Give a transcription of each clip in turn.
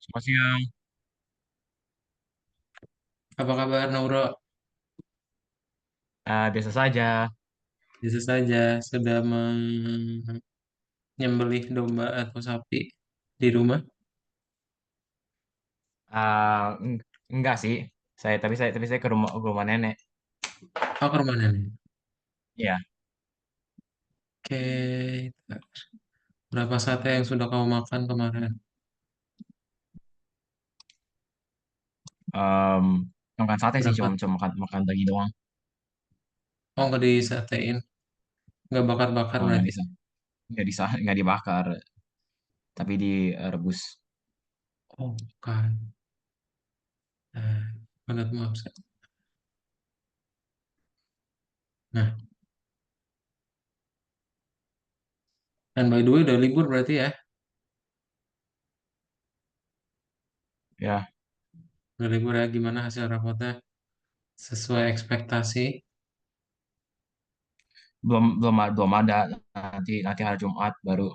Selamat siang. Apa kabar, Nauro? Biasa saja. Biasa saja, sudah menyembelih domba atau sapi di rumah. Enggak sih. Tapi saya ke rumah nenek. Oh, ke rumah nenek. Iya. Oke, berapa sate yang sudah kamu makan kemarin? em, Makan sate sih, cuma Berapa? cuma makan makan daging doang. Oh, nggak disatein, nggak bakar-bakar Nggak berarti. bisa, nggak dibakar, tapi direbus. Oh, bukan. Nah, menurut maaf. Nah, dan by the way udah libur berarti ya? Ya, Udah libur ya? Gimana hasil rapotnya? Sesuai ekspektasi? belum ada. Nanti nanti hari Jumat baru.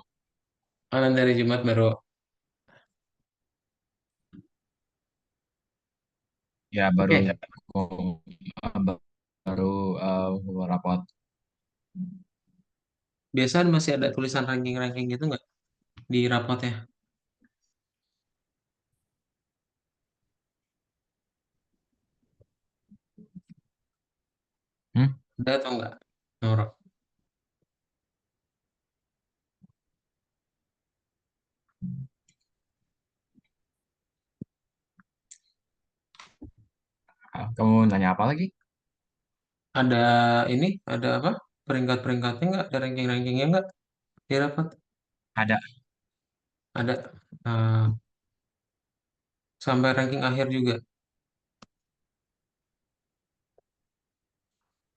Oh, nanti hari Jumat baru. Ya baru. Oke, Baru rapat. biasa masih ada tulisan ranking-ranking gitu nggak di rapotnya? Hmm? Ada atau nggak, Nauro? Kamu nanya apa lagi? Ada ini, ada apa? Peringkat-peringkatnya nggak? Ada ranking-rankingnya nggak? Di rapat Ada. ada sampai ranking akhir juga.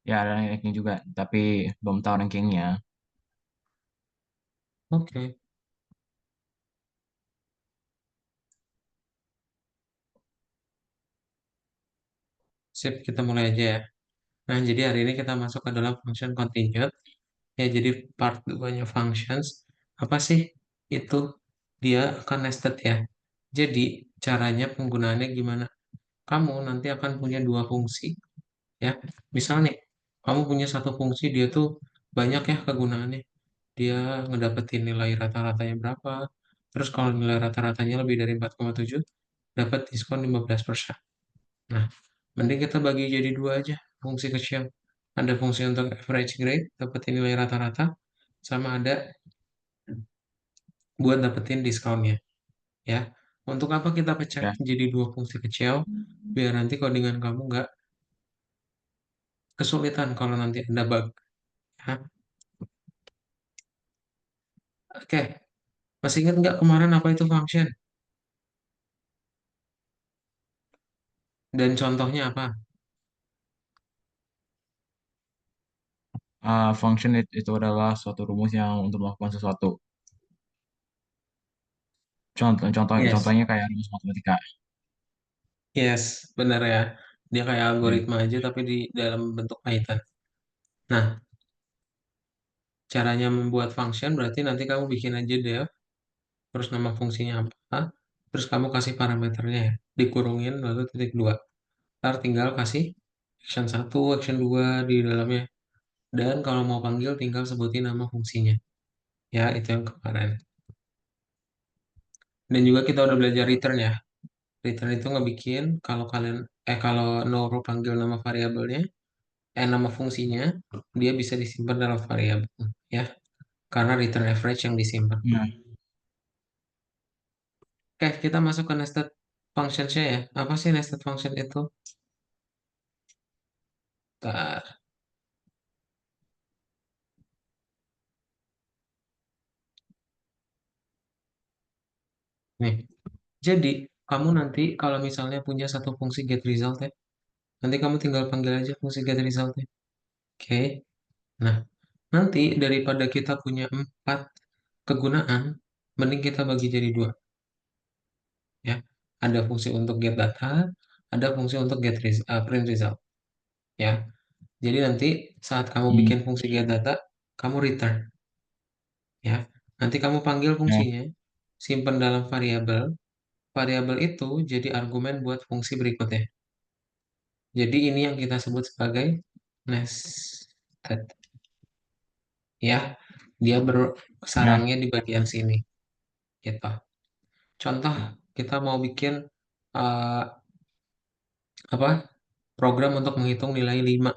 Ya ada ranking juga, tapi belum tahu rankingnya. Oke, sip, kita mulai aja ya. Nah, jadi hari ini kita masuk ke dalam function contingent. Ya, jadi part 2-nya functions. Apa sih itu? Dia akan nested ya. Jadi, caranya penggunaannya gimana? Kamu nanti akan punya dua fungsi ya. Misal nih, kamu punya satu fungsi dia tuh banyak ya kegunaannya. Dia ngedapetin nilai rata-ratanya berapa. Terus kalau nilai rata-ratanya lebih dari 4,7, dapat diskon 15%. Nah, mending kita bagi jadi dua aja fungsi kecil. Ada fungsi untuk average grade, dapetin nilai rata-rata, sama ada buat dapetin diskonnya. Ya, untuk apa kita pecah Ya. jadi dua fungsi kecil? Biar nanti codingan kamu nggak kesulitan kalau nanti ada bug. Ya. Oke, masih ingat nggak kemarin apa itu function? Dan contohnya apa? Function itu adalah suatu rumus yang untuk melakukan sesuatu. Yes, Contohnya kayak rumus matematika. yes, benar ya. Dia kayak Ya. algoritma aja tapi di dalam bentuk Python. Nah, caranya membuat function berarti nanti kamu bikin aja deh, terus nama fungsinya apa, terus kamu kasih parameternya ya, dikurungin lalu titik dua. Ntar tinggal kasih action satu, action 2 di dalamnya. Dan kalau mau panggil tinggal sebutin nama fungsinya. Ya, itu yang kemarin. Dan juga kita udah belajar return ya. Return itu ngebikin kalau Noro panggil nama variabelnya, nama fungsinya, dia bisa disimpan dalam variabel ya. Karena return average yang disimpan. Nah, Oke, kita masuk ke nested functions ya. Apa sih nested function itu? Bentar. Nih, jadi kamu nanti kalau misalnya punya satu fungsi get result ya, nanti kamu tinggal panggil aja fungsi get resultnya. Oke. Nah, nanti daripada kita punya empat kegunaan, mending kita bagi jadi dua ya. Ada fungsi untuk get data, ada fungsi untuk print result ya. Jadi nanti saat kamu hmm, bikin fungsi get data, kamu return ya. Nanti kamu panggil ya, fungsinya, simpan dalam variabel, variabel itu jadi argumen buat fungsi berikutnya. Jadi ini yang kita sebut sebagai nested. Ya, dia Nah, bersarangnya di bagian sini. Gitu. Contoh, kita mau bikin eh, apa program untuk menghitung nilai 5.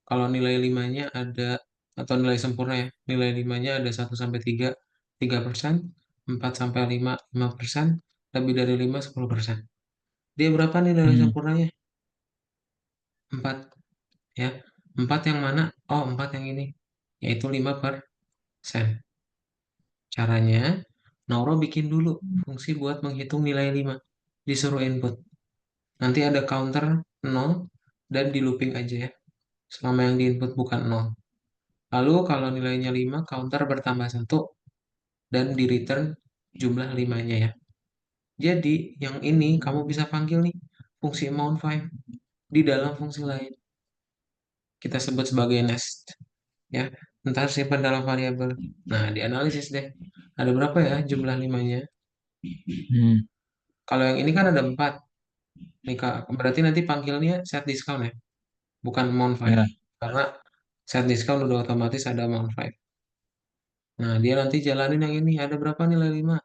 Kalau nilai 5-nya ada, atau nilai sempurna ya, nilai 5-nya ada 1 sampai 3, 3%, 4 sampai 5, 5%, lebih dari 5, 10%. Dia berapa nih nilai hmm, sempurnanya? 4, ya. 4 yang mana? Oh, 4 yang ini, yaitu 5%. Caranya, Nauro bikin dulu fungsi buat menghitung nilai 5. Disuruh input. Nanti ada counter 0 dan di looping aja ya. Selama yang di input bukan 0. Lalu kalau nilainya 5, counter bertambah 1 dan di return jumlah 5-nya ya. Jadi, yang ini kamu bisa panggil nih fungsi amount 5 di dalam fungsi lain. Kita sebut sebagai nest ya. Ntar simpan dalam variabel. Nah, dianalisis deh. Ada berapa ya jumlah 5-nya? hmm, Kalau yang ini kan ada 4. Nih, Kak. Berarti nanti panggilnya set discount ya, bukan amount 5. ya, Karena set discount udah otomatis ada amount 5. Nah, dia nanti jalanin yang ini. Ada berapa nilai 5?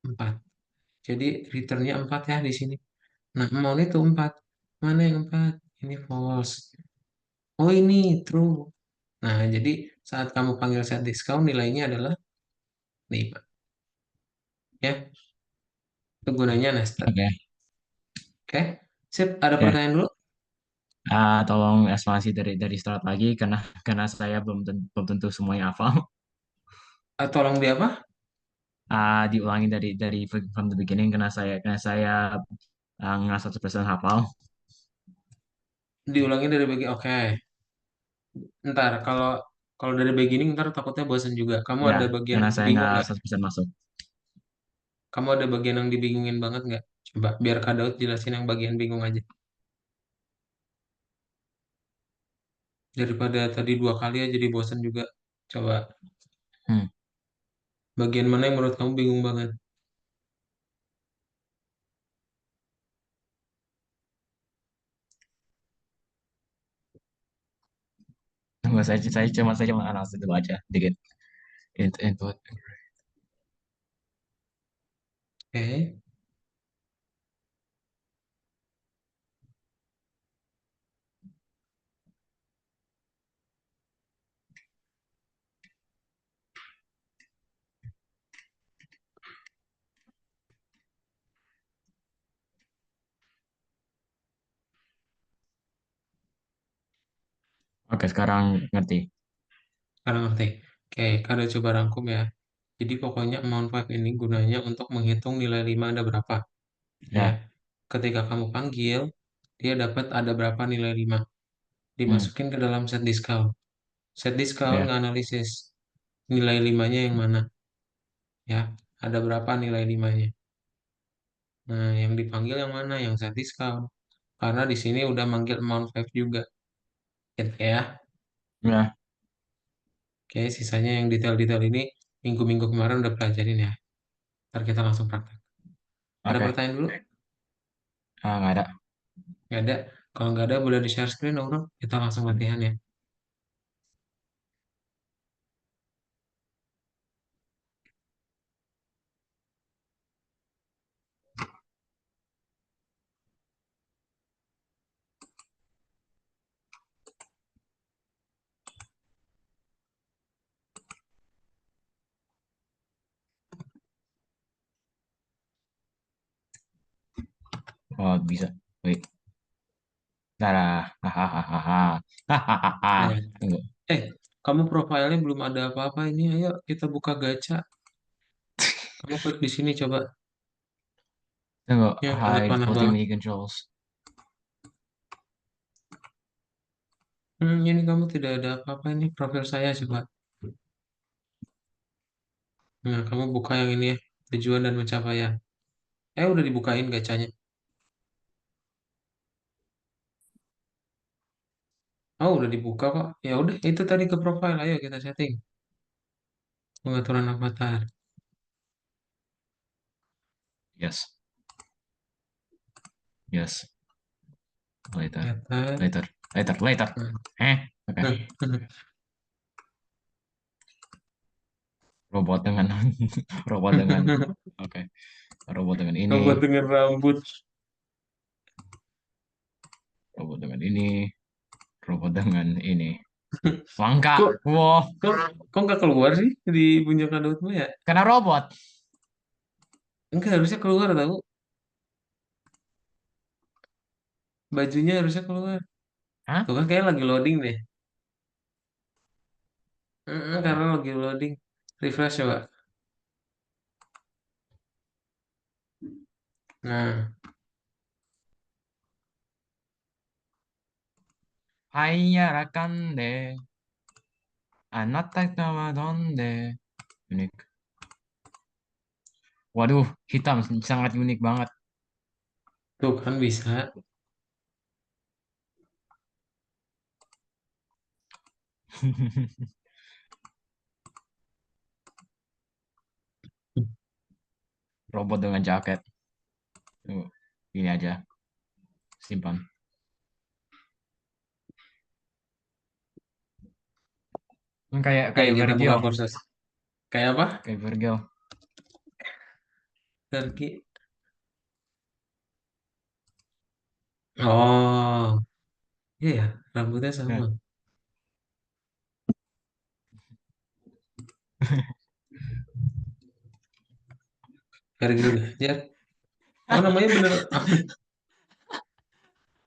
4. Jadi returnnya 4 ya di sini. Nah, amount itu 4. Mana yang 4? Ini false. Oh, ini true. Nah, jadi saat kamu panggil set discount nilainya adalah 5. Ya, itu gunanya nested. oke, Oke, sip. Ada ya. pertanyaan dulu? Tolong ekspansi dari start lagi karena saya belum tentu semuanya hafal. Tolong di apa? Diulangi dari from the beginning karena saya nggak 100% hafal. Diulangi dari bagian. Oke. Ntar kalau kalau dari beginning ntar takutnya bosan juga. Kamu Ya, ada bagian karena yang saya bingung nggak nggak? 100% masuk. Kamu ada bagian yang dibingungin banget nggak? Coba biar Kak Daud jelasin yang bagian bingung aja. Daripada tadi 2 kali ya jadi bosan juga. Coba Hmm. bagian mana yang menurut kamu bingung banget? Nggak, saya cuma analisis dulu aja dikit. Input. Oke. Oke, sekarang ngerti. Sekarang ngerti. Oke, Kak Daud coba rangkum ya. Jadi pokoknya amount 5 ini gunanya untuk menghitung nilai 5 ada berapa. Ya, Ya, ketika kamu panggil, dia dapat ada berapa nilai 5. hmm, Dimasukin ke dalam set discount. Set discount ya, nganalisis nilai 5-nya yang mana. Ya, ada berapa nilai 5-nya. Nah, yang dipanggil yang mana? Yang set discount. Karena di sini udah manggil amount 5 juga. Gitu ya. ya. Oke, sisanya yang detail-detail ini minggu-minggu kemarin udah pelajarin ya. Ntar kita langsung praktek. Ada Oke. pertanyaan dulu? Nggak ada. Nggak ada. Kalau nggak ada, boleh di-share screen, Aurel. Kita langsung latihan ya. Oh, bisa. Wait. Dah. Hahaha. Ya. Hahaha. Tunggu. Eh, kamu profilnya belum ada apa-apa ini. Ayo kita buka gacha. Kamu klik di sini coba. Tunggu. Yang sangat Hide panah banget. multimedia controls. Ini kamu tidak ada apa-apa ini. Profil saya coba. Nah, kamu buka yang ini ya. Tujuan dan pencapaian. Udah dibukain gacanya. Oh, udah dibuka kok. Ya udah, itu tadi ke profile. Ayo kita setting. Pengaturan avatar. Yes. Yes. Later. Datar. Later. Later. Later. Nah, Oke. nah, Robot dengan robot dengan oke. Robot dengan Robot ini. dengan rambut. Robot dengan ini. Robot dengan ini. Langka. Kok, Wow. kok nggak keluar sih di punjakan Dotmu ya? Karena robot. Enggak harusnya keluar tahu. Bajunya harusnya keluar. Hah? Tuh kan kayak lagi loading deh. Oke. Karena lagi loading. Refresh coba. Nah, Hayarakan de. Anata wa donde. Unik. Waduh, hitam sangat unik banget. tuh kan bisa. Robot dengan jaket. Tuh, ini aja, simpan. Kayak Oke, kayak kita Virgil, buka kursus. Kayak apa? kayak Virgil. Turki. Oh, iya ya, rambutnya sama. Nah, Virgil Gajar. Oh, namanya bener.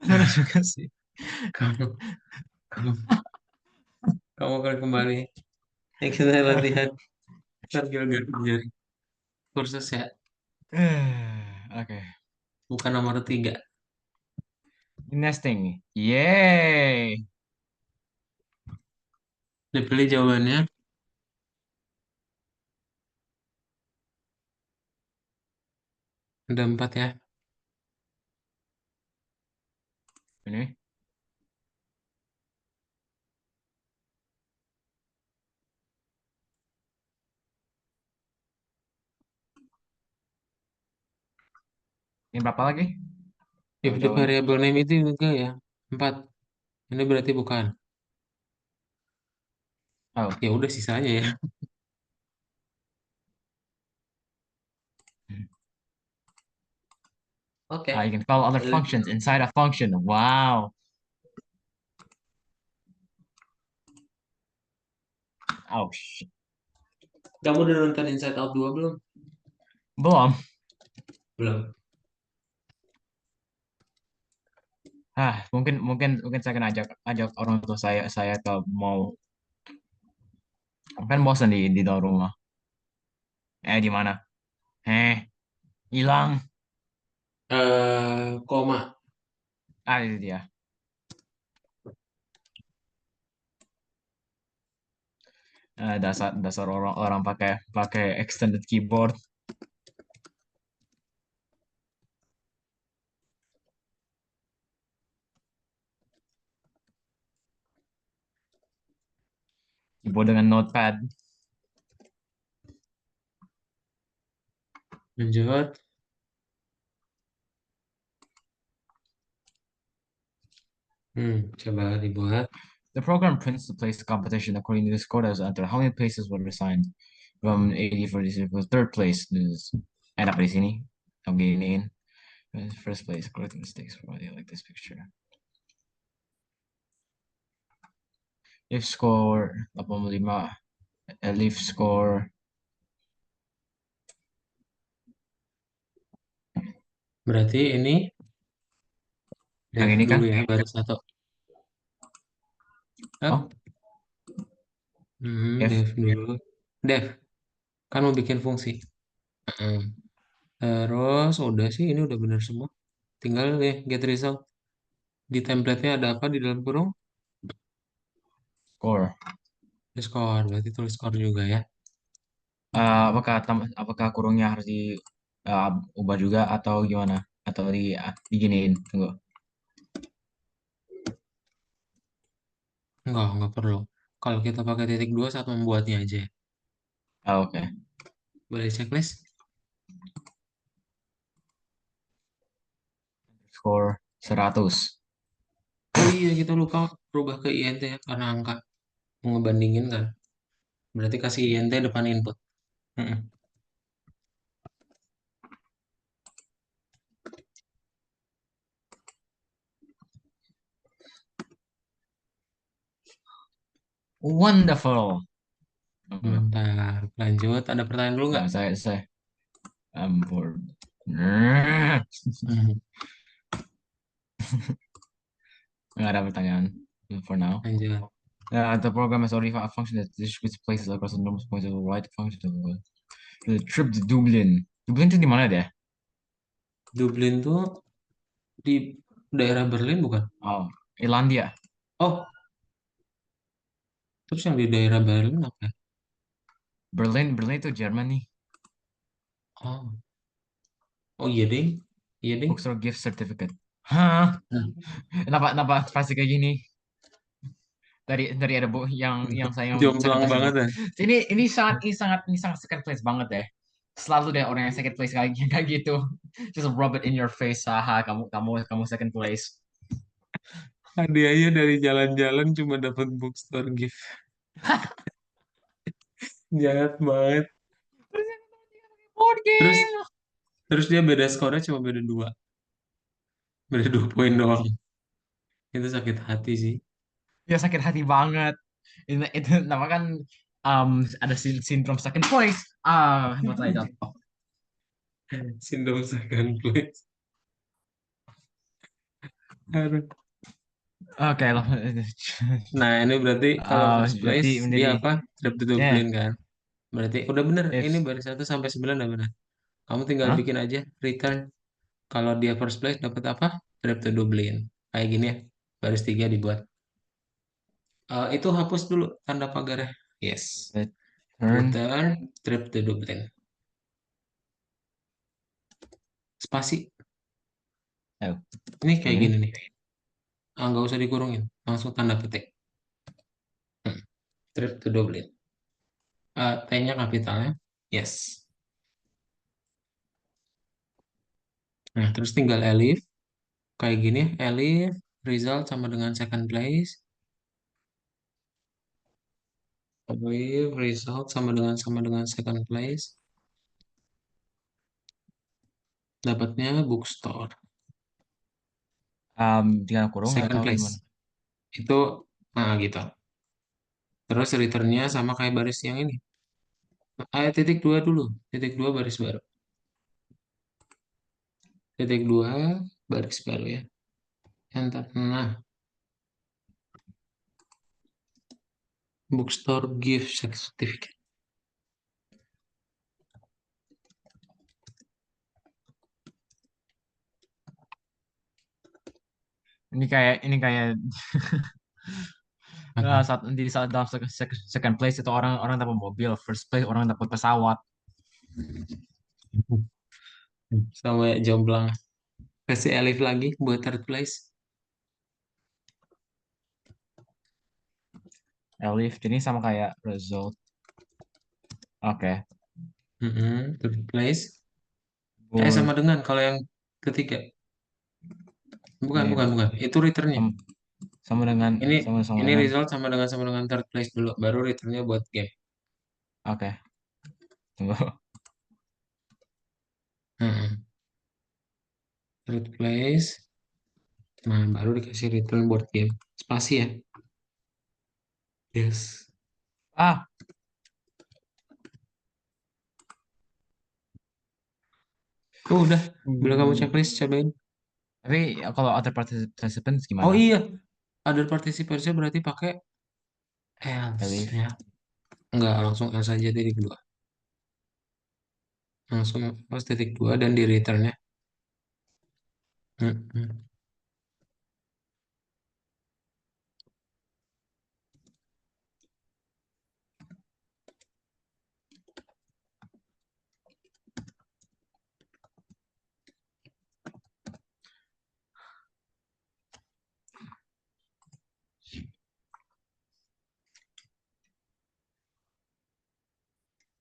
benar juga sih. Kamu, kamu, kamu akan kembali. Yang kita latihan Virgil Gajar. Kursus ya, Oke. bukan nomor 3. Nesting. Yeay. Dipilih jawabannya. Ada 4 ya. Ini, ini berapa lagi? If Berapa the jawabannya? variable name itu juga ya. 4. Ini berarti bukan. Oh. Ya udah sisanya ya. You Oke. can call other functions inside a function. Wow. Oh, shit. Kamu udah nonton Inside Out 2 belum? Belum. Belum. Mungkin mungkin mungkin saya akan ajak ajak orang tua saya ke mau kan bosan di dalam rumah. Di mana? Hilang. Koma. Itu dia. Dasar dasar orang orang pakai pakai extended keyboard. Keyboard dengan notepad. Lanjut. Coba dibuat. The program prints to place the competition according to the score that was entered. How many places were assigned? From 80 for this for third place. This enak di sini. I'm giniin. First place, correct mistakes. Probably like this picture. If score 85. Leaf score. Berarti ini Yang def ini kan? dulu ya, baru satu. Up. Oh, F. Def dulu. Def, kan mau bikin fungsi. Heeh. Terus udah sih, ini udah benar semua. Tinggal deh get result. Di template-nya ada apa di dalam kurung? Score. Di score, berarti tulis score juga ya. Apakah kurungnya harus ubah juga atau gimana? Atau diginiin? Tunggu. Enggak perlu. Kalau kita pakai titik 2 saat membuatnya aja. Oke. Boleh checklist? score 100. Oh iya, kita lupa berubah ke INT ya, karena angka. Mau ngebandingin kan. Berarti kasih INT depan input. Mm-mm. Wonderful. Oh, Mantap. Lanjut. Ada pertanyaan dulu nggak? saya I'm bored. Nggak Hmm, ada pertanyaan for now. lanjut. The program has already found a function that distributes places across the enormous points of the right function. The trip to Dublin. Dublin itu di mana deh? Dublin tuh di daerah Berlin bukan? Oh, Irlandia. Oh, terus yang di daerah Berlin apa ya? Berlin itu Germany. Oh, oh iya ding. Iya ding. Bookstore gift certificate. Hah? Hmm. Kenapa pasti kayak gini? Dari ada bu yang saya yang second Jomplang place itu. banget ya. Ini sangat second place banget deh. Selalu deh orang yang second place kayak kayak gitu. Just rub it in your face. Haha, kamu second place. Hadiahnya dari jalan-jalan cuma dapat bookstore gift. Jahat banget. Board Terus game. terus dia beda skornya cuma beda dua. Beda 2 poin doang. Itu sakit hati sih. Ya sakit hati banget. Itu nama kan ada sindrom second place. Buat saya jatuh. Sindrom second place. Aduh. Oke lah. Nah, ini berarti kalau first Berarti place dia menjadi apa? Trip to ya Dublin kan? Berarti udah bener. Ini if baris 1 sampai 9 udah bener. Kamu tinggal Hah? bikin aja return. Kalau dia first place dapat apa? Trip to Dublin. Kayak gini ya. Baris 3 dibuat. Itu hapus dulu tanda pagarnya. Yes. return. Return trip to Dublin. Spasi. Oh, Ini kayak kayak gini. gini nih. Nggak usah dikurungin. Langsung tanda petik. Hmm. Trip to Dublin. T-nya kapitalnya. Yes. Nah, terus tinggal Elif. Kayak gini. Elif. Result sama dengan second place. Elif. Result sama dengan second place. Dapatnya bookstore. Tinggal kurung Second atau place. gimana? Itu. Nah, gitu. Terus returnnya sama kayak baris yang ini. Titik dua dulu. Titik dua baris baru. Titik dua baris baru ya. Enter. Nah, bookstore gift certificate. Ini kayak Apa? saat dalam second place itu orang dapat mobil, first place orang dapat pesawat. Sama ya jomplang. Kasih Elif lagi buat third place. Elif, ini sama kayak result. Oke. Third place. Sama Board dengan kalau yang ketiga. Bukan, bukan, game bukan. Itu returnnya. sama, sama dengan Ini sama ini dengan. result sama dengan third place dulu. Baru returnnya buat game. Oke. Tunggu. Mm-mm. Third place. Nah, baru dikasih return buat game. Spasi ya. Yes. Ah, Udah. Belum kamu hmm, checklist, cobain. tapi kalau other participants Oh gimana? iya, ada participants berarti pakai else Elif. ya. Enggak, langsung else aja titik dua. Langsung pas titik dua dan di return ya. Mm-mm.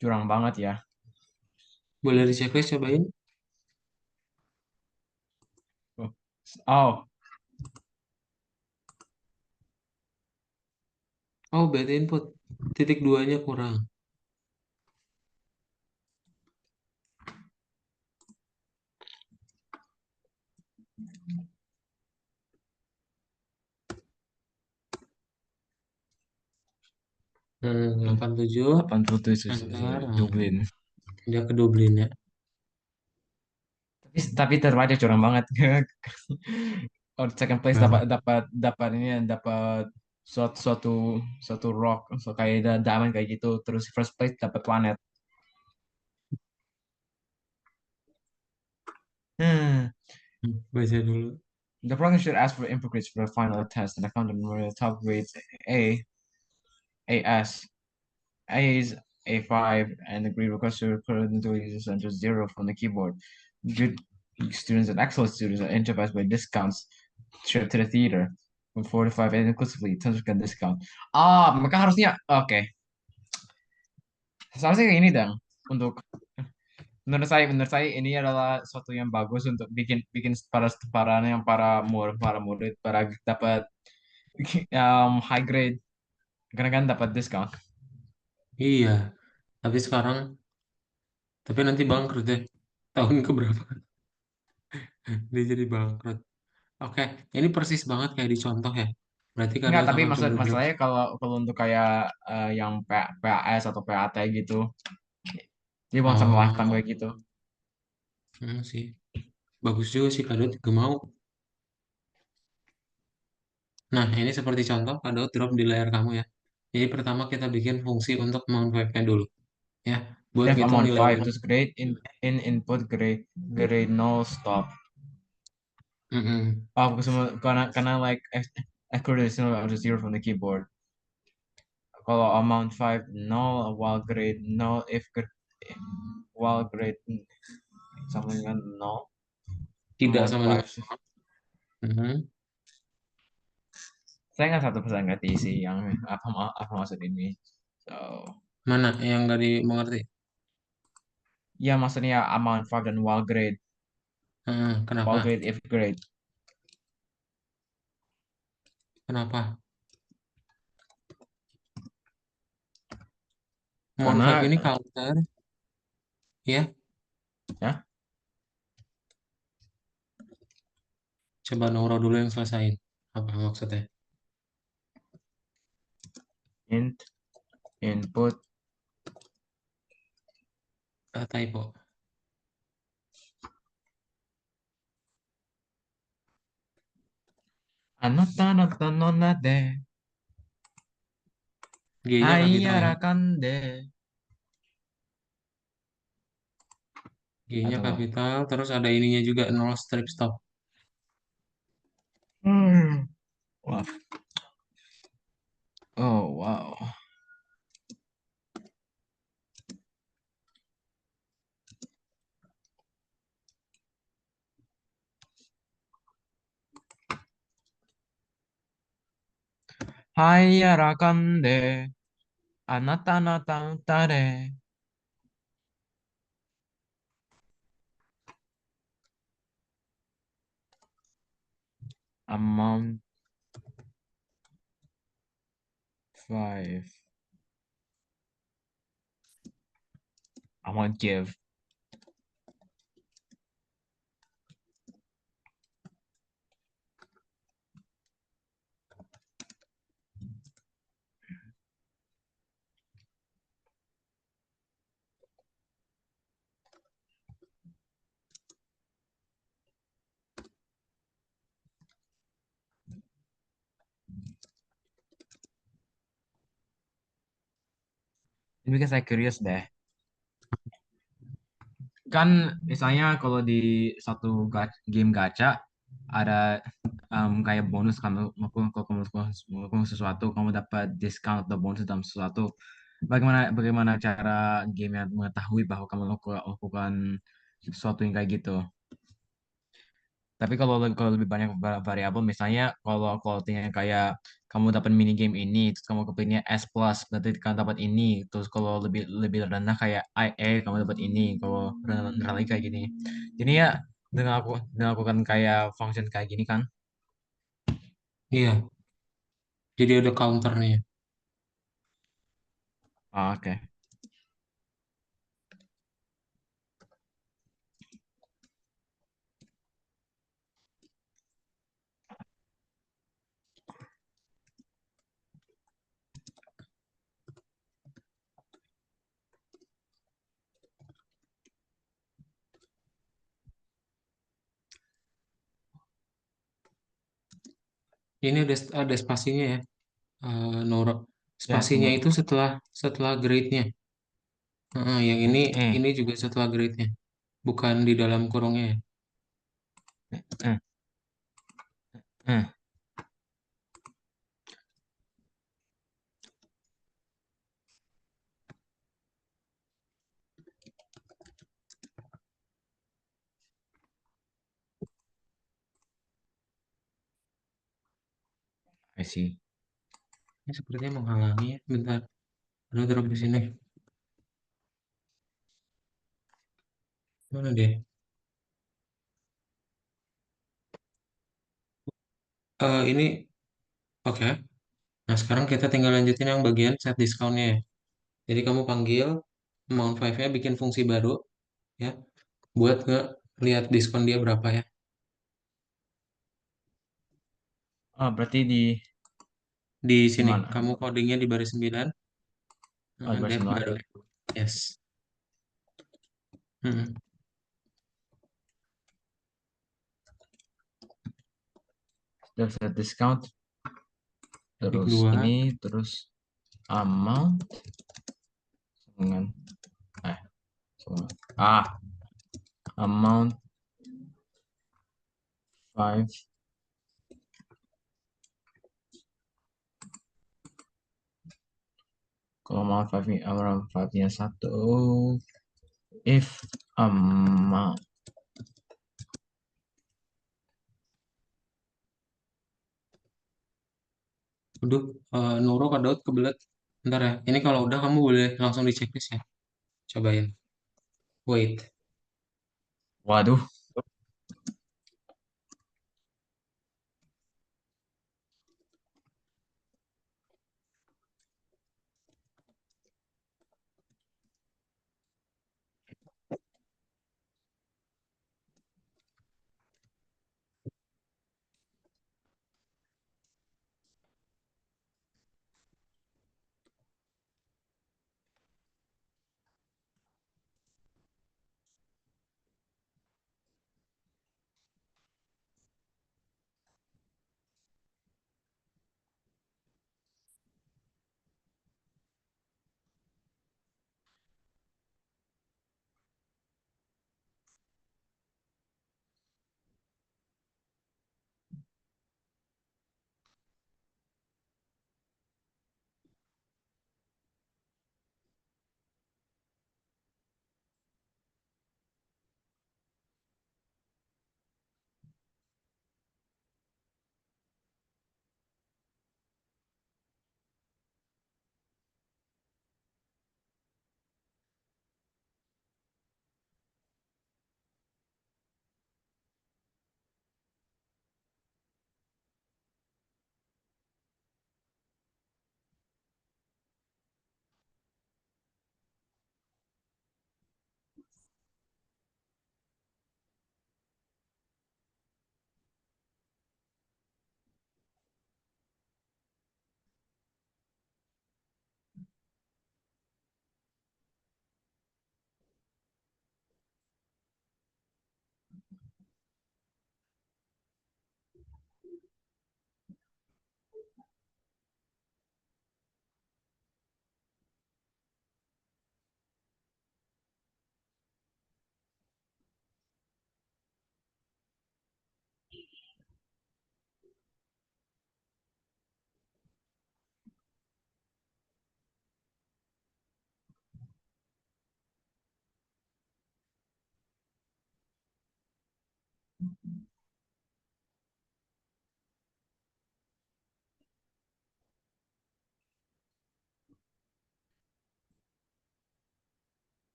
Curang banget ya. Boleh di checklist cobain. Oh, Oh, bad input. Titik duanya kurang. Hmm, 87. 87 Enter. Nah, Dublin. dia ke Dublin ya. Tapi tetap aja curang banget. Oh, second place dapat Berapa? dapat dapat ini dapat suatu suatu suatu rock, so kayak diamond kayak gitu. Terus first place dapat planet. Hmm. Baca dulu. The program should ask for input grades for the final test, and I found the top grades A, AS, A is A5, and the grade request to record to users enter zero from the keyboard. Good students and excellent students are incentivized by discounts trip to the theater from 4 to 5 and inclusively 10% discount. Ah, maka harusnya oke. Seharusnya kayak ini dong. Untuk menurut saya ini adalah suatu yang bagus untuk bikin bikin para murid para dapat high grade karena kan dapat diskon. Iya. Tapi sekarang, tapi nanti bangkrut deh. Tahun keberapa? Dia jadi bangkrut. Oke, ini persis banget kayak di contoh ya. Berarti Enggak, Kado tapi sama maksud coba drop. masalahnya kalau kalau untuk kayak yang PAS atau PAT gitu, dia bukan sama lifetime Oh, kayak gitu. sih. Bagus juga sih Kado juga mau. Nah, ini seperti contoh Kado drop di layar kamu ya. Jadi pertama kita bikin fungsi untuk mount webnya dulu ya. Buat Def ngitung amount nilai 5 web. to grade in input grade no stop. Mm-mm. Oh, semua karena like accuracy of zero from the keyboard. Kalau amount 5 null while grade null if while grade sama dengan null Tidak amount sama 5. dengan. Mm-mm. Saya nggak 100% ngerti sih yang apa maksud ini. So, Mana yang nggak dimengerti? ya maksudnya amount 5 dan while Kenapa? grade if grade. Kenapa? Mount 5 Karena ini counter ya. ya Coba Nora dulu yang selesain. Apa maksudnya? int input Typo. anota nota nona de G-nya kapital ya. ayarakan de G-nya atau enggak. kapital, terus ada ininya juga nol strip stop. Hmm. Wah. Oh wow. Hayarakan de anata nata nota de amount 5 I want give. Ini bikin saya curious deh. Kan misalnya kalau di satu game gacha ada kayak bonus kamu kalau kamu melakukan sesuatu kamu dapat discount atau bonus dalam sesuatu. Bagaimana cara game yang mengetahui bahwa kamu melakukan sesuatu yang kayak gitu? Tapi kalau lebih banyak variabel, misalnya kalau tinggal kayak kamu dapat mini game ini, terus kamu kepilihnya S plus, berarti kamu dapat ini. Terus kalau lebih lebih rendah kayak IA, kamu dapat ini. Kalau rendah, rendah lagi kayak gini. Jadi ya dengan aku kan kayak function kayak gini kan. Iya, jadi ada counternya. Ah, oke. Ini ada spasinya ya, Nora. Ya, Spasinya tunggu. itu setelah setelah grade-nya. Heeh, yang Eh, ini juga setelah grade-nya, bukan di dalam kurungnya ya. eh, eh. I see. Ini sepertinya menghalangi ya. Bentar, aduh drop di sini. Mana deh? Ini oke. Nah, sekarang kita tinggal lanjutin yang bagian set discount-nya ya. Jadi kamu panggil amount 5-nya, bikin fungsi baru ya, buat lihat diskon dia berapa ya. Ah, berarti Di di sini, mana? kamu codingnya di baris 9, Oh, dev versi 9. baru. Yes. Hmm. Terus set discount, Klik terus 2. ini, terus amount dengan eh semua. Amount 5. Kalau amount 5-nya 1. If amount. Aduh, Nuro ke Daud kebelet. Bentar ya. Ini kalau udah kamu boleh langsung di checklist ya. Cobain. Wait. Waduh.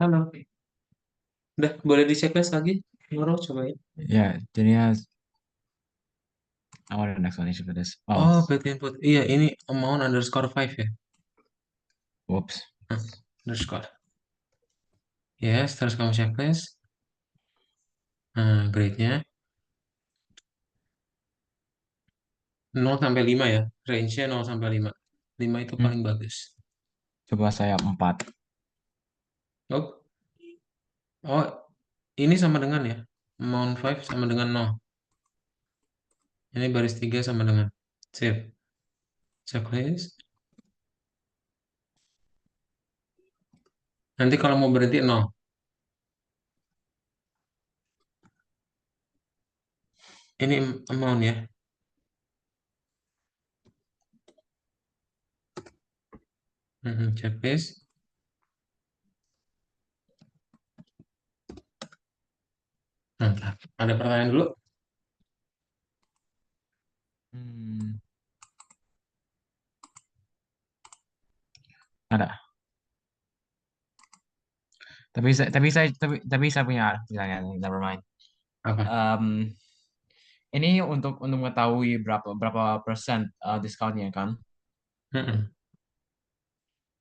Halo. Udah, boleh di checklist lagi? Baru cobain. Yeah, jadinya I want an explanation for this. Oh, Oh, berarti input. Iya, ini amount underscore 5 ya. whoops. Nah, underscore. Yes, terus kamu checklist. Nah, grade-nya 0 sampai 5 ya. Range-nya 0 sampai 5. 5 itu Hmm, paling bagus. coba saya 4. Oh, oh, ini sama dengan ya. Amount 5 sama dengan 0. Ini baris 3 sama dengan. Sip. Checklist. Nanti kalau mau berhenti 0. Ini amount ya. Checklist. Mantap. Ada pertanyaan dulu? Hmm, ada. Tapi saya punya pertanyaan. Never mind. Apa? Um, ini untuk mengetahui berapa berapa persen diskonnya kan? Mm-mm.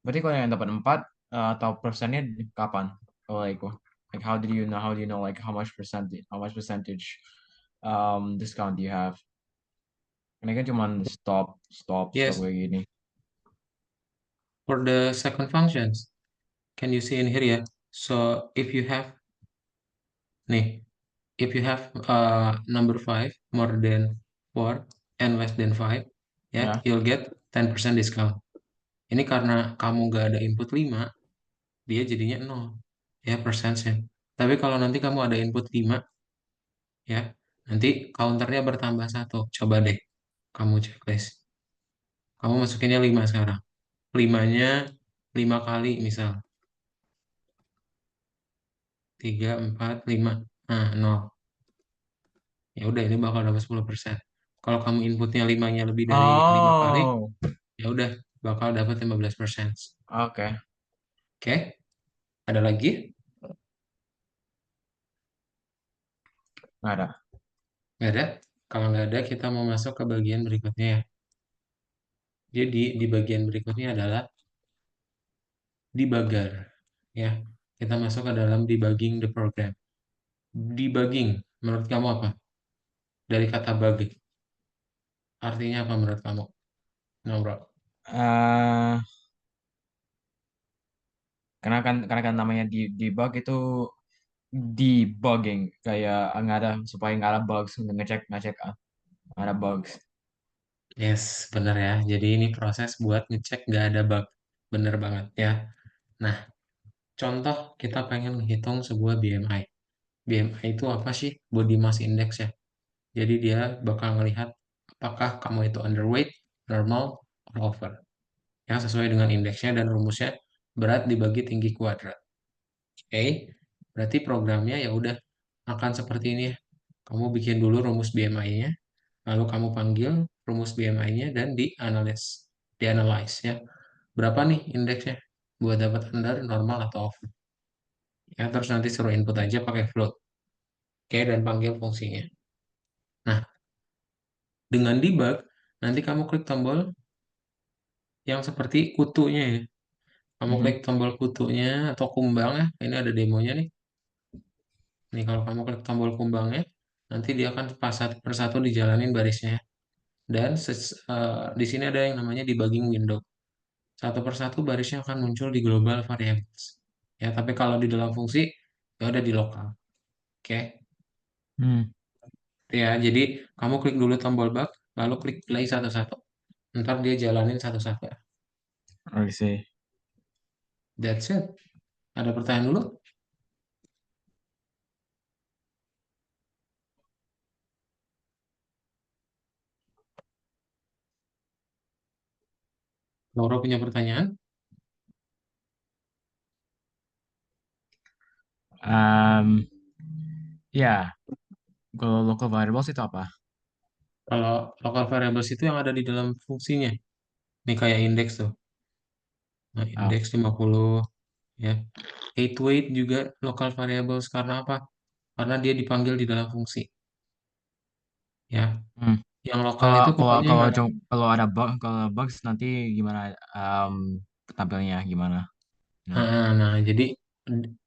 Berarti kalau yang dapat 4 atau persennya kapan? Or like how do you know like how much percentage discount do you have? Ini kan cuma stop Yes. kayak gini. For the second functions, can you see in here ya? So if you have nih, if you have number 5 more than 4 and less than 5, ya, Ya. you'll get 10% discount. Ini karena kamu nggak ada input 5, dia jadinya 0 ya persennya. Tapi kalau nanti kamu ada input 5 ya, nanti counternya bertambah satu. Coba deh kamu checklist. Kamu masukinnya 5 sekarang. 5-nya 5 kali misal. 3 4 5. Nah, 0. Ya udah ini bakal dapat 10%. Kalau kamu inputnya 5-nya lebih dari 5 kali, Oh, ya udah bakal dapat 15%. oke. Oke, ada lagi? Nggak ada. Nggak ada? Kalau nggak ada, kita mau masuk ke bagian berikutnya ya. Jadi di bagian berikutnya adalah debugger. Ya, kita masuk ke dalam debugging the program. Debugging, menurut kamu apa? Dari kata bug, artinya apa menurut kamu? Ngobrol. eh karena kan namanya debug itu debugging kayak nggak ada supaya nggak ada bugs untuk ngecek ngecek nggak ada bugs. Yes, bener ya. Jadi ini proses buat ngecek nggak ada bug. Bener banget ya. Nah, contoh kita pengen menghitung sebuah BMI. BMI itu apa sih? Body Mass Index ya. Jadi dia bakal melihat apakah kamu itu underweight, normal, or over. Yang sesuai dengan indeksnya dan rumusnya berat dibagi tinggi kuadrat. Oke, berarti programnya ya udah akan seperti ini ya. Kamu bikin dulu rumus BMI-nya, lalu kamu panggil rumus BMI-nya dan dianalyze ya. Berapa nih indeksnya? Buat dapat under, normal, atau over. Ya, terus nanti suruh input aja pakai float. Oke, dan panggil fungsinya. Nah, dengan debug, nanti kamu klik tombol yang seperti kutunya ya. Kamu klik Mhm. tombol kutunya atau kumbang ya. Ini ada demonya nih. Nih, kalau kamu klik tombol kumbangnya, nanti dia akan pas satu persatu dijalanin barisnya. Dan di sini ada yang namanya debugging window. Satu persatu barisnya akan muncul di global variables. Ya, tapi kalau di dalam fungsi, ya udah di lokal. Oke. Hmm, Ya, jadi kamu klik dulu tombol bug, lalu klik play satu-satu. Ntar dia jalanin satu-satu. I see. That's it. Ada pertanyaan dulu? Laura punya pertanyaan? Um, ya, kalau local variables itu apa? Kalau local variables itu yang ada di dalam fungsinya. Ini kayak indeks tuh. Nah, Oh, indeks 50 ya. height weight juga local variables karena apa? Karena dia dipanggil di dalam fungsi. Ya, Hmm. yang lokal Kalau itu kalau pokoknya yang kalau ada. kalau ada bug, kalau bugs nanti gimana um, tampilnya gimana? Nah, Nah, jadi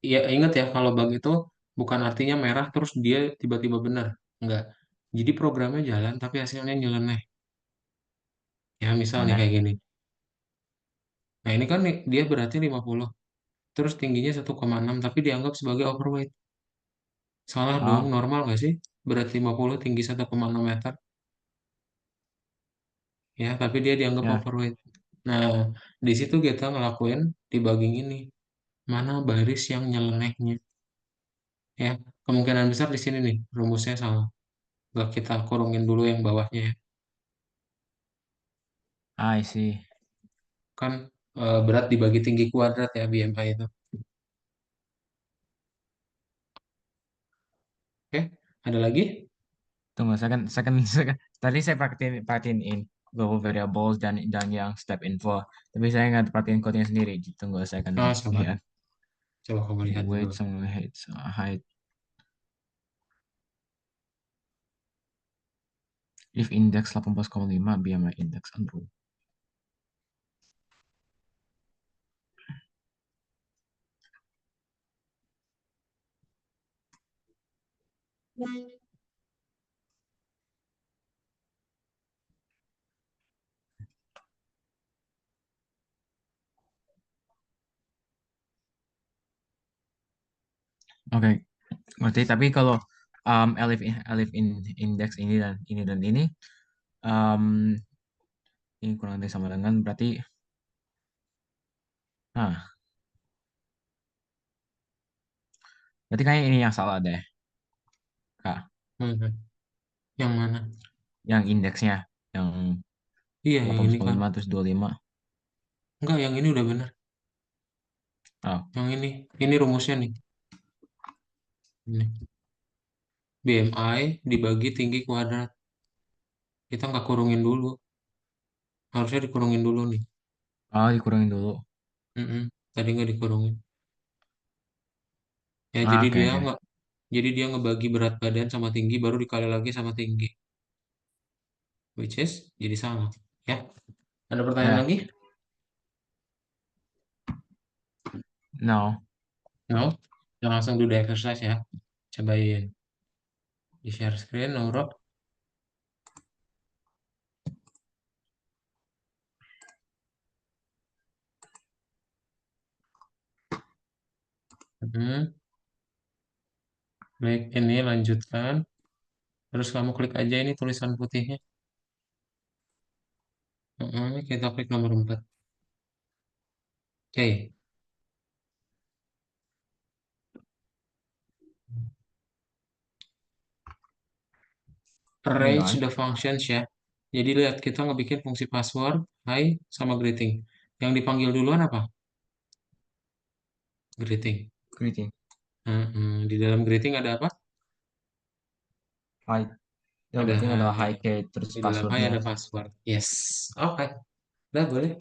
ya ingat ya kalau bug itu bukan artinya merah terus dia tiba-tiba benar. Enggak. Jadi programnya jalan tapi hasilnya nyeleneh. Ya, misal nih mana? kayak gini. Nah, ini kan nih, dia berarti 50. Terus tingginya 1,6 tapi dianggap sebagai overweight. Salah dong, Oh, normal nggak sih? Berat 50 tinggi 1,6 meter. Ya, tapi dia dianggap ya. overweight. Nah, di situ kita ngelakuin debugging ini. Mana baris yang nyelenehnya. Ya, kemungkinan besar di sini nih, rumusnya salah. Nggak kita kurungin dulu yang bawahnya ya. I see. Kan berat dibagi tinggi kuadrat ya BMI itu. Oke, ada lagi? Tunggu, second. Tadi saya perhatiin in global variables dan yang step info. Tapi saya nggak perhatiin code-nya sendiri. Tunggu, saya akan Coba, lihat. coba kamu lihat dulu. Weight sama height. If index 18,5, BMI index unrule. Oke, ngerti. Tapi kalau elif in index ini dan ini um, ini kurang lebih sama dengan berarti nah berarti kayaknya ini yang salah deh, Kak. Hmm, yang mana? Yang indeksnya yang Iya, yang ini kan. 18,5 terus 25. Enggak, yang ini udah benar. Oh, Yang ini rumusnya nih. Ini. BMI dibagi tinggi kuadrat. Kita nggak kurungin dulu. Harusnya dikurungin dulu nih. dikurangin dulu. Mm-mm. Tadi nggak dikurungin. Ya, Oke, oke. jadi dia ngebagi berat badan sama tinggi baru dikali lagi sama tinggi. Which is jadi salah. Ya, ada pertanyaan Ya, lagi? no. No? Kita langsung do the exercise ya. Cobain di share screen, Nuro. Hmm. Baik, ini lanjutkan. Terus kamu klik aja ini tulisan putihnya. Kita klik nomor 4. Oke, arrange Gimana? the functions ya. Jadi lihat kita ngebikin fungsi password, hi, sama greeting. Yang dipanggil duluan apa? Greeting. Greeting. Di dalam greeting ada apa? Height. Yang Ada penting adalah hi. high key terus Di dalam hi passwordnya. ada password. Yes. Oke. Udah boleh.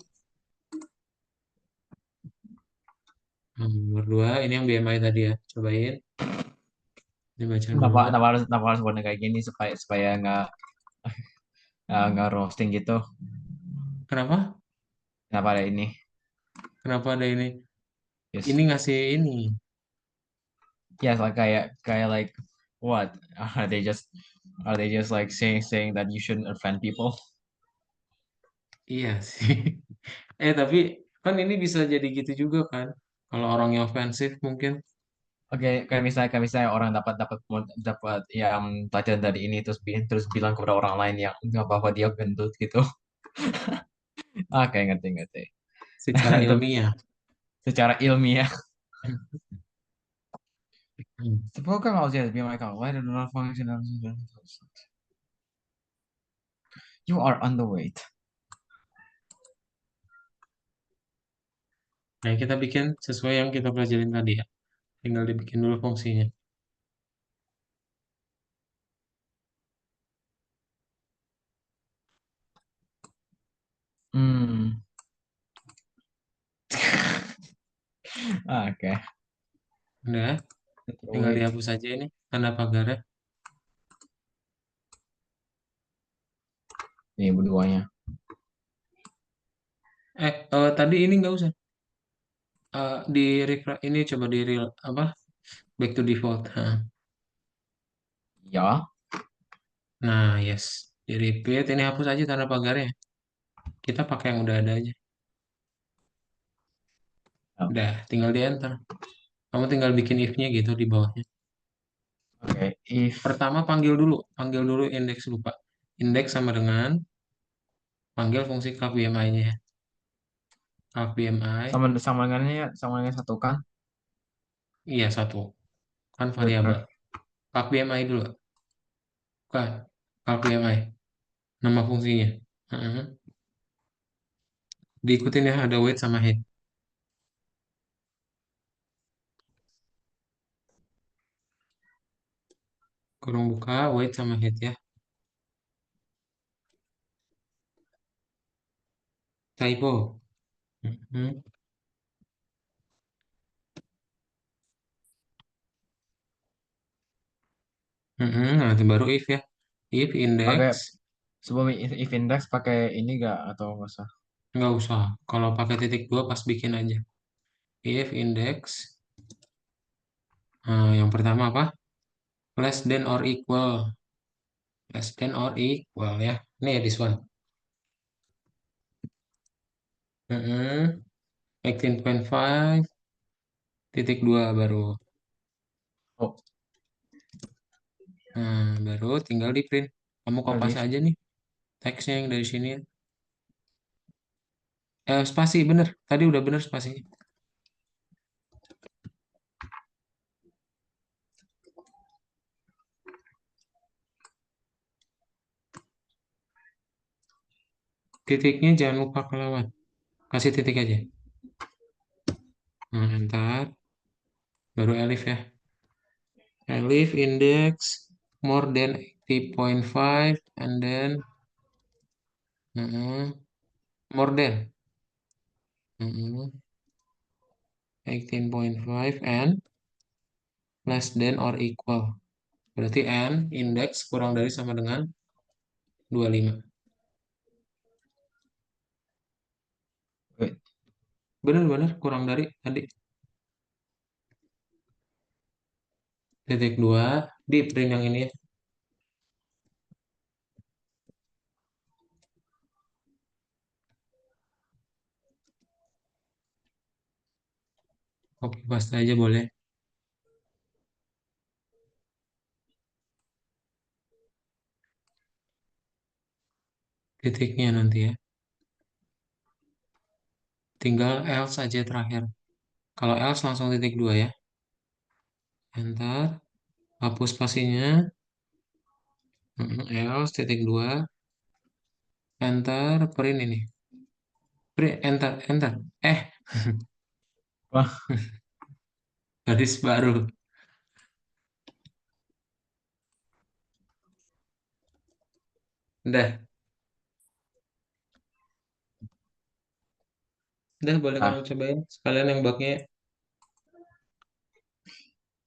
Nomor 2, ini yang BMI tadi ya. Cobain. Dibaca Kenapa, dulu. kenapa harus warna kayak gini supaya nggak roasting gitu. Kenapa? Kenapa ada ini? Kenapa ada ini? Yes. Ini ngasih ini. Yes, like kayak like what? Are they just like saying that you shouldn't offend people? Iya sih. Tapi kan ini bisa jadi gitu juga kan. Kalau orangnya ofensif mungkin. Oke, kayak misalnya orang dapat dapat dapat yang pelajaran dari ini terus bilang kepada orang lain yang nggak apa-apa dia gendut gitu. Oke, ngerti ngerti. Secara Itu ilmiah. secara ilmiah. Hmm. Semoga nggak usah be my why do not function. You are underweight. Nah, kita bikin sesuai yang kita pelajarin tadi ya. Tinggal dibikin dulu fungsinya. Hmm. Oke. Udah, Natural tinggal weight. dihapus aja ini tanda pagarnya. Ini berduanya. Tadi ini nggak usah. Ini coba di real apa? Back to default. Ya. Nah, yes. Di repeat, ini hapus aja tanda pagarnya. Kita pakai yang udah ada aja. Ya. Udah, tinggal di enter. Kamu tinggal bikin if-nya gitu di bawahnya. Oke. If Pertama panggil dulu indeks lupa. Indeks sama dengan panggil fungsi calc BMI-nya ya. Calc BMI, sama dengannya sama dengan satu kan? iya satu. Kan variabel. Benar. Calc BMI dulu. Bukan. Calc BMI. Nama fungsinya. Heeh. Diikutin ya, ada weight sama height. Kurung buka, weight sama height ya. Typo. Mhm. Nah, itu baru if ya. If index, Pakai sebelum if index pakai ini gak atau nggak usah? nggak usah. Kalau pakai titik dua pas bikin aja. If index, yang pertama apa? Less than or equal. Less than or equal ya. Ini ya this one. 18.5 titik dua baru. Oh, Baru tinggal di print. Kamu kopas if aja nih teksnya yang dari sini. Spasi bener. Tadi udah bener spasinya. Titiknya jangan lupa kelewat. Kasih titik aja. Nah, entar. Baru elif ya. Elif index more than 80.5 and then more than 18.5 and less than or equal. Berarti n index kurang dari sama dengan 25. wait, Bener-bener kurang dari tadi. Titik 2 di print yang ini ya. Copy paste aja boleh. Titiknya nanti ya. Tinggal else aja terakhir. Kalau else langsung titik 2 ya. Enter. Hapus spasinya. Else titik 2. Enter. Print ini. Print. Enter. Enter. wah, Garis baru. Udah. Udah boleh kamu ah, cobain. Sekalian yang bugnya.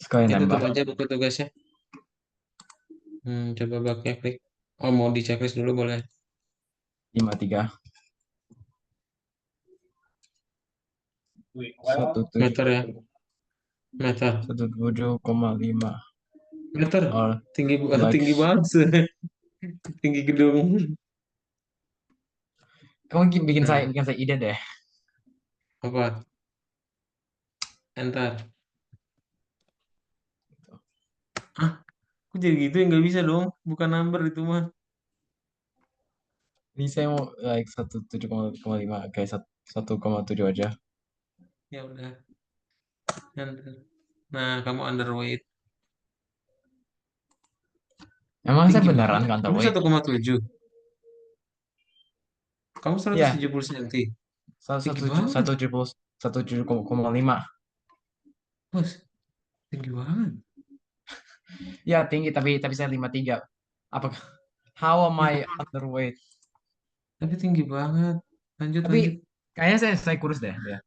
sekali Ditutup nambah aja buku tugasnya. Coba bugnya klik. Oh mau di checklist dulu boleh. 53 Meter ya. Meter. 17,5 Meter. or Tinggi, tinggi likes. banget. Tinggi gedung. Kamu Nah, bikin saya ide deh. apa? Enter. Ah, kok jadi gitu ya? Nggak bisa dong. Bukan number itu mah. Ini saya mau like 17,5 kayak 1,7 aja. Ya udah. Enter. Nah, kamu underweight. Emang saya Tinggi beneran banget. Kamu counterweight? 1,7. Kamu Iya, 170 cm. Tinggi satu banget. satu tujuh puluh 1,5. Bos, tinggi banget. Ya tinggi tapi saya 53. Apa? How am Ya, I underweight? tapi tinggi banget. Lanjut, Tapi lanjut. kayaknya saya kurus deh ya.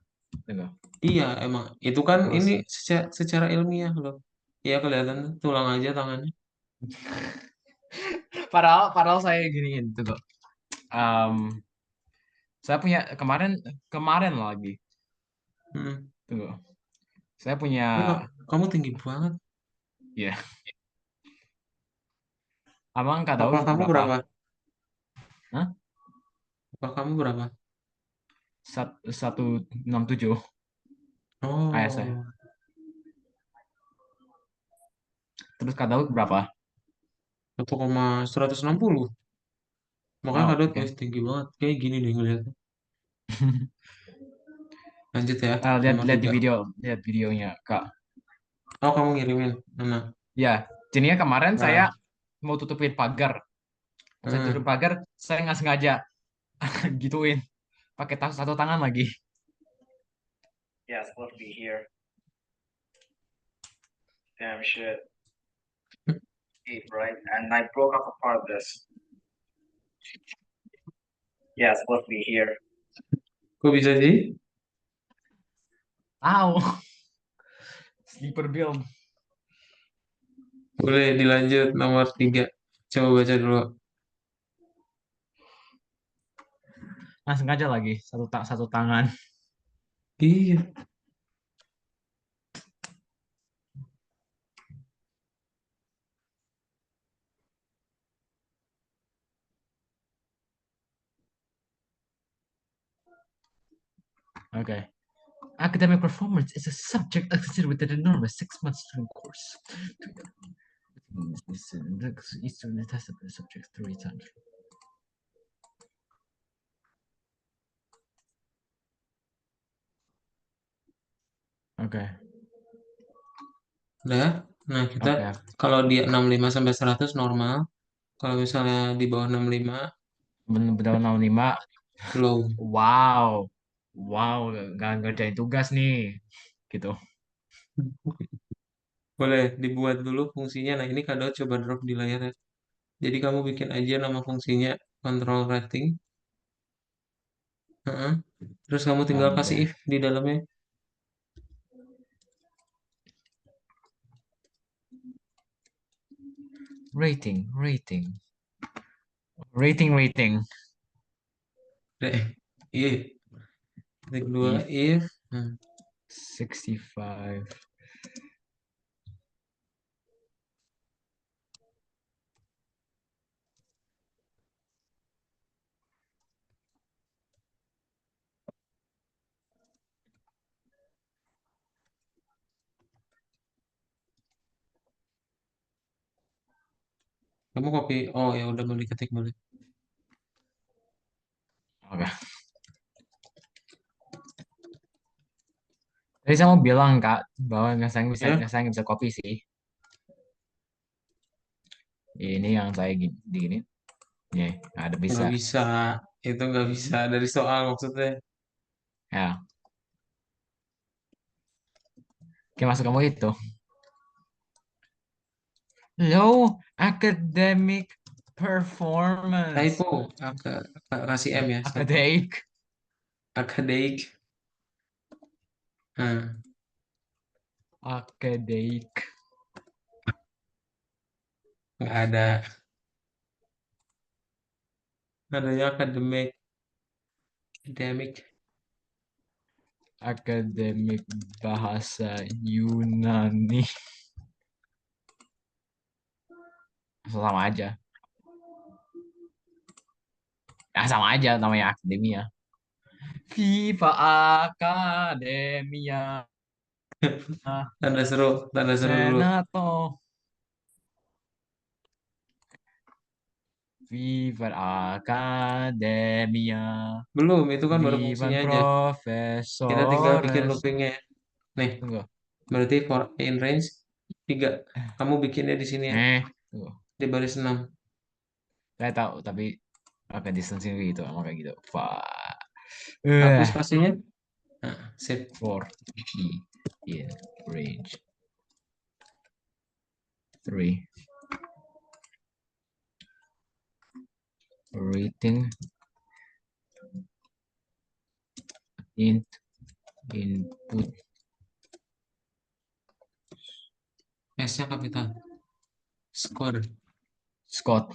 Tunggu. Iya, emang itu kan ini Terus secara ilmiah loh. Iya kelihatan tuh, tulang aja tangannya. padahal saya giniin tunggu. Em, saya punya kemarin kemarin lagi. Hmm. Tunggu. Saya punya Ini kok kamu tinggi banget. ya. Abang nggak tahu Papa kamu berapa? berapa? Hah? Papa kamu berapa? 167 ayah saya. Oh, Terus kak tahu berapa? 1,160. Makanya Oh, kadang oke. tinggi banget. Kayak gini deh ngeliatnya. Lanjut ya, Lihat nomor lihat di 3. video, lihat videonya kak. Oh, kamu ngirimin. Mana? Ya, jadinya kemarin saya Nah, mau tutupin pagar. Pas saya tutup hmm. pagar, saya nggak sengaja gituin pakai tas satu tangan lagi. Yeah, it's supposed to be here. Damn shit. Deep, right? And I broke off a part of this. Yeah, it's supposed to be here. Kok bisa sih? Ow, sleeper build. Boleh dilanjut nomor 3. Coba baca dulu. Nah, sengaja lagi satu tangan. Iya. Okay. Academic performance is a subject considered within a normal 6 month student course. Each student tested the subject 3 times. Oke, Udah. Nah, kita oke. kalau dia 65 sampai 100 normal. Kalau misalnya di bawah 65 Benar-benar 65. low. Wow, wow, nggak ngerjain tugas nih, gitu. Boleh dibuat dulu fungsinya. Nah, ini kado coba drop di layar ya. Jadi kamu bikin aja nama fungsinya control rating. Heeh. Terus kamu tinggal kasih Oke. if di dalamnya. Rating. Deh, if. Ketik dua If if. Hmm. 65. Kamu copy. Oh ya udah boleh ketik boleh. Oke. Tadi saya mau bilang Kak bahwa Ya, nggak saya nggak bisa copy sih. Ini yang saya gini. Ya, nggak ada bisa. nggak bisa. Itu nggak bisa dari soal maksudnya. Ya, oke masuk kamu itu. Low academic performance. Typo. Kasih M ya satu. Academic. Academic. Nah, Academic. nggak ada. Adanya academic. Academic. Akademik bahasa Yunani. Sama aja. Ya sama aja namanya akademia. Viva Academia Tanda seru dulu. Senato. Viva Academia. Belum, itu kan baru Vivan fungsinya aja. Kita tinggal bikin profesores. loopingnya ya. Nih, Tunggu. berarti for in range 3. Kamu bikinnya di sini ya, Tunggu. di baris 6. Saya tahu tapi oke distancing gitu sama kayak gitu. Pak. Hapus Eh, spasinya. Nah, sip. for E in range 3. Rating int Input S-nya kapital. Score. Scott.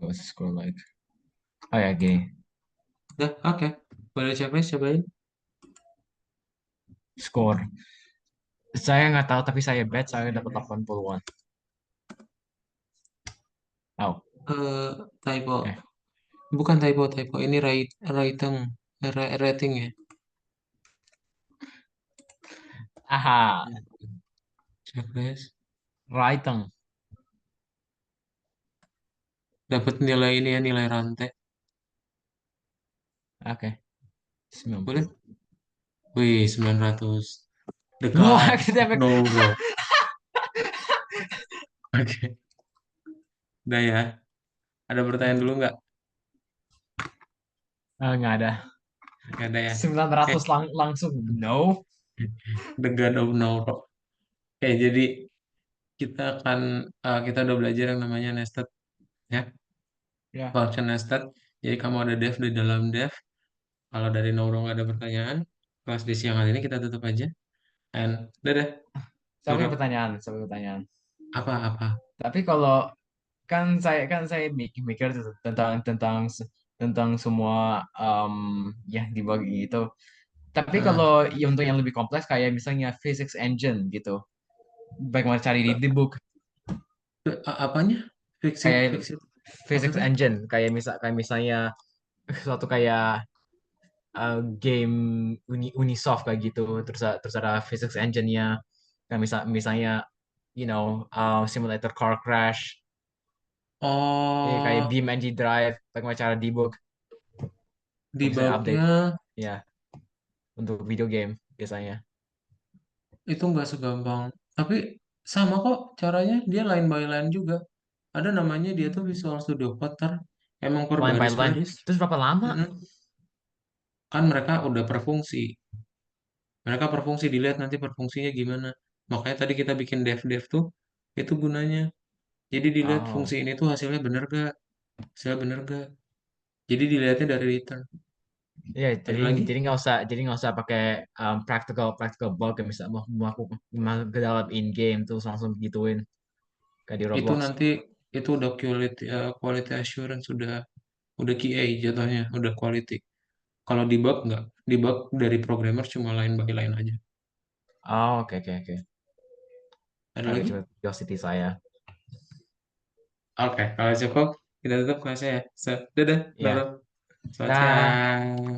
What's the score like? Oh ya gini. Dah, oke. Boleh checklist, cobain. Score. Saya nggak tahu tapi saya bet saya dapat 80-an. Oh, Eh, typo. eh. Bukan typo, typo. Ini rating. Rating ya. Aha, Checklist. Raiteng. Dapat nilai ini ya, nilai rantai. Oke, 90. Boleh? Wih, 900. No, Dekat. academic. No, bro. Oke. Udah ya. Ada pertanyaan dulu nggak? Nggak ada. Nggak ada ya. Oke. 900 langsung. No. The God of No. Oke, jadi kita akan kita udah belajar yang namanya nested ya, Ya. function nested. Jadi kamu ada def di dalam def. Kalau dari Nauro nggak ada pertanyaan, kelas di siang hari ini kita tutup aja. And dadah, Saya punya tutup. pertanyaan. Saya punya pertanyaan. Apa-apa? Tapi kalau kan saya mikir tuh tentang semua yang dibagi itu. Tapi kalau Nah, untuk yang lebih kompleks kayak misalnya physics engine gitu, bagaimana cari di book apanya? Fix it, kayak fix it. physics Maksudnya? engine kayak misalnya suatu kayak game Unisoft kayak gitu terus ada physics engine-nya kayak misalnya simulator car crash kayak Oh, BeamNG Drive bagaimana cara debug kalau misalnya update debugnya ya untuk video game biasanya. itu nggak segampang. Tapi sama kok caranya, dia line by line juga. Ada namanya dia tuh Visual Studio Code, emang per Line by line baris-baris. terus berapa lama? Mm-mm. Kan mereka udah per fungsi. Mereka per fungsi, dilihat nanti per fungsinya gimana. Makanya tadi kita bikin dev-dev tuh, itu gunanya. Jadi dilihat Oh fungsi ini tuh hasilnya bener gak? Hasilnya bener gak? Jadi dilihatnya dari return. ya Ada jadi lagi? nggak usah pakai practical practical bug yang bisa mau ke dalam in game terus langsung gituin kayak di Itu Roblox. nanti, itu udah quality assurance, udah QA jatuhnya, udah quality. Kalau debug nggak, debug dari programmer cuma line by line aja. Oh, oke oke oke. Ada Ada lagi? curiosity saya. Oke, kalau cukup kita tutup kelasnya ya. So, dadah, Nurul. Ya. Selamat Dah. siang.